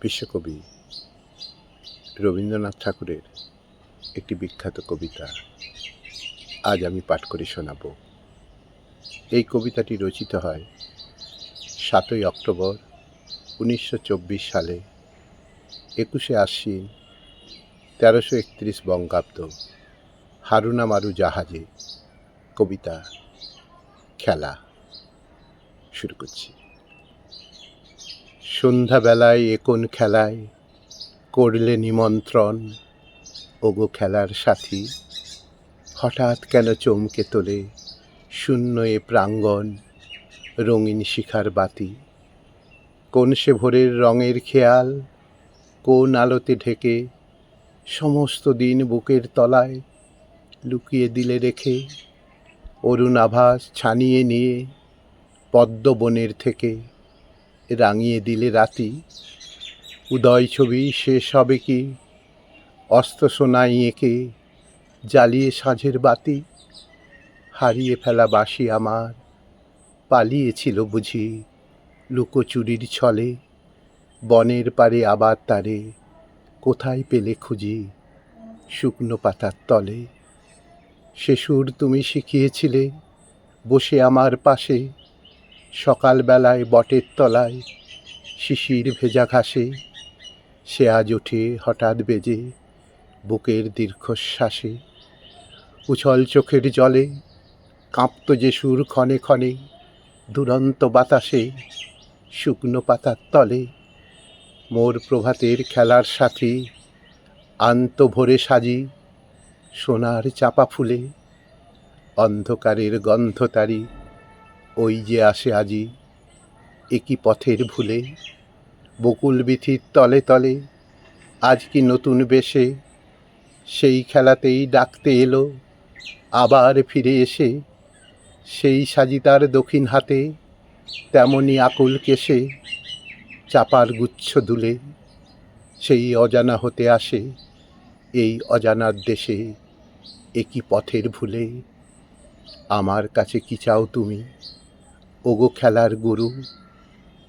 বিশ্বকবি রবীন্দ্রনাথ ঠাকুরের একটি বিখ্যাত কবিতা আজ আমি পাঠ করে শোনাব। এই কবিতাটি রচিত হয় 7ই অক্টোবর 1924 সালে 21শে আশ্বিন 1331 বঙ্গাব্দ হারুনা মারু জাহাজে। কবিতা খেলা। শুরু করছি। সন্ধ্যাবেলায় কোন খেলায় করলে নিমন্ত্রণ, ওগো খেলার সাথী। হঠাৎ কেন চমকে তোলে শূন্য এ প্রাঙ্গণ, রঙিন শিখার বাতি। কোন সে ভোরের রঙের খেয়াল, কোন আলোতে ঢেকে সমস্ত দিন বুকের তলায় লুকিয়ে দিলে রেখে। অরুণ আভাস ছানিয়ে নিয়ে পদ্মবনের থেকে রাঙিয়ে দিলে রাতি। উদয় ছবি শেষ হবে কি অস্ত সোনাই এঁকে জ্বালিয়ে সাঁঝের বাতি। হারিয়ে ফেলা বাসি আমার পালিয়েছিল বুঝি লুকোচুরির ছলে। বনের পারে আবার তারে কোথায় পেলে খুঁজি শুকনো পাতার তলে। সে সুর তুমি শিখিয়েছিলে বসে আমার পাশে, সকালবেলায় বটের তলায় শিশির ভেজা ঘাসে। সে আজ ওঠে হঠাৎ বেজে বুকের দীর্ঘশ্বাসে। উছল চোখের জলে কাঁপত যে সুর ক্ষণে ক্ষণে দুরন্ত বাতাসে শুকনো পাতার তলে। মোর প্রভাতের খেলার সাথী আন্ত ভোরে সাজি সোনার চাপা ফুলে। অন্ধকারের গন্ধ তারি ওই যে আসে আজি একই পথের ভুলে। বকুল বিথির তলে তলে আজ কি নতুন বেশে সেই খেলাতেই ডাকতে এলো আবার ফিরে এসে। সেই সাজি তার দক্ষিণ হাতে তেমনি আকুল কেশে চাপার গুচ্ছ দুলে। সেই অজানা হতে আসে এই অজানার দেশে একই পথের ভুলে। আমার কাছে কি চাও তুমি ওগো খেলার গুরু,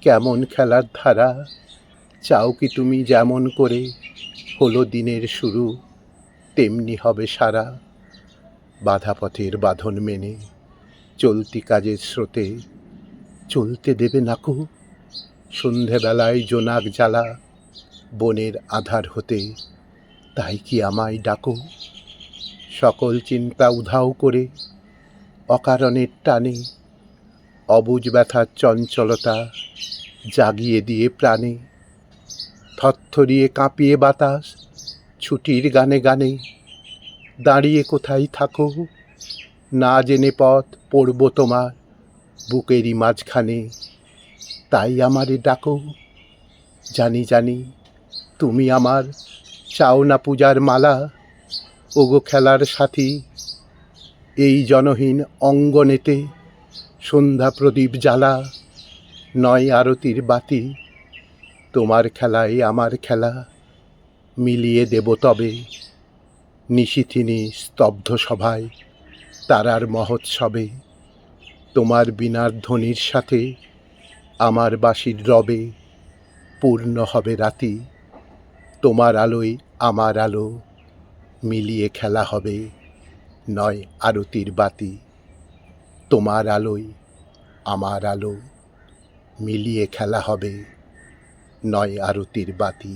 কেমন খেলার ধারা চাও কি তুমি? যেমন করে হলো দিনের শুরু তেমনি হবে সারা। বাধা পথের বাঁধন মেনে চলতি কাজের স্রোতে চলতে দেবে নাকো। সন্ধেবেলায় জোনাক জ্বালা বনের আধার হতে তাই কি আমায় ডাকো। সকল চিন্তা উধাও করে অকারণের টানে অবুঝ ব্যথার চঞ্চলতা জাগিয়ে দিয়ে প্রাণে। থরথরিয়ে কাঁপিয়ে বাতাস ছুটির গানে গানে দাঁড়িয়ে কোথায় থাকো। না জেনে পথ পড়ব তোমার বুকেরই মাঝখানে তাই আমারে ডাকো। জানি জানি তুমি আমার চাও না পূজার মালা, ওগো খেলার সাথী। এই জনহীন অঙ্গনেতে সন্ধ্যা প্রদীপ জ্বালা নয় আরতির বাতি। তোমার খেলায় আমার খেলা মিলিয়ে দেব তবে নিশিথিনী স্তব্ধ সভায় তারার মহোৎসবে। তোমার বীণার ধ্বনির সাথে আমার বাঁশির রবে পূর্ণ হবে রাতি। তোমার আলোয় আমার আলো মিলিয়ে খেলা হবে নয় আরতির বাতি। তোমার আলোয় আমার আলো মিলিয়ে খেলা হবে নয় আরতির বাতি।